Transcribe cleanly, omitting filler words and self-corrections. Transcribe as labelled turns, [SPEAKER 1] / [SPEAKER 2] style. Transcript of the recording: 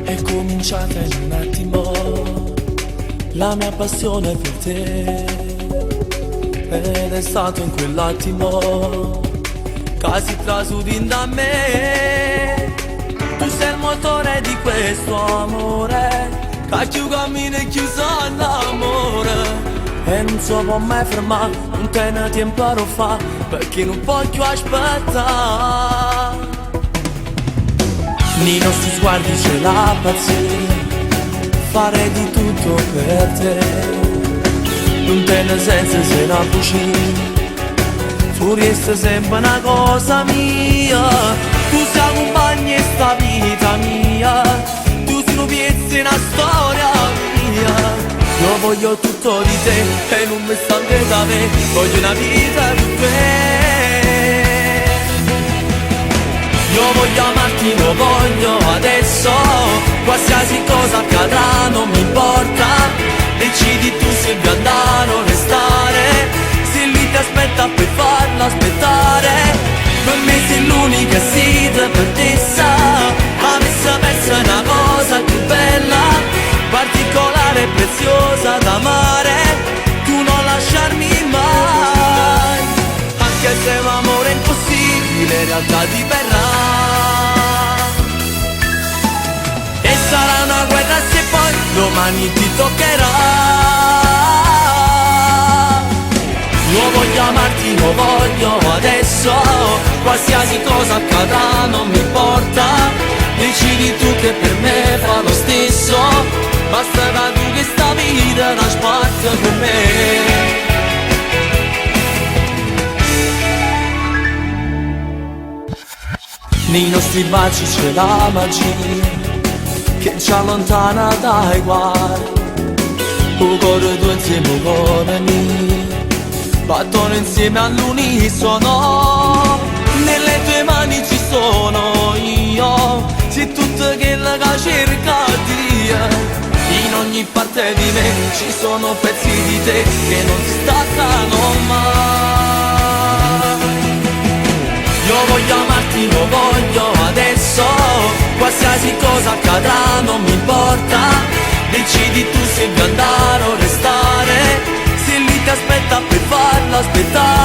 [SPEAKER 1] È cominciata in un attimo la mia passione per te, ed è stato in quell'attimo quasi trasudin da me. Tu sei il motore di questo amore, che più cammina e più s'annamora, e non si può mai fermare, non te ne tempo a fa, perché non può più aspettare. Nei nostri sguardi c'è la pazzia, fare di tutto per te, non te ne senza se la cucina, tu resti sempre una cosa mia, tu sei compagno e sta vita mia, tu sei un pezzo e una storia mia. Io voglio tutto di te e non mi stanche da me, voglio una vita con te. Io voglio amarti, lo voglio adesso, qualsiasi cosa accadrà non mi importa, decidi tu se vuoi andare o restare, se lui ti aspetta per farlo aspettare, per me sei l'unica sita per te sa, a me sapesse una cosa più bella, particolare e preziosa da amare, tu non lasciarmi mai, anche se l'amore è impossibile in realtà ti verrà. E sarà una guerra se poi domani ti toccherà. Io voglio amarti, lo voglio adesso, qualsiasi cosa accadrà non mi importa, decidi tu che per me fa lo stesso, basta da tu che sta vita non spazio per me. Nei nostri baci c'è la magia che ci allontana dai guai, il cuore tuo insieme al cuore mio battono insieme all'unisono, nelle tue mani ci sono io, sei tutto quello che cerca Dio, in ogni parte di me ci sono pezzi di te che non si staccano mai. Io voglio amarti, lo voglio adesso, qualsiasi cosa accadrà non mi importa, decidi tu se vuoi andare o restare, se lui ti aspetta per farlo aspettare.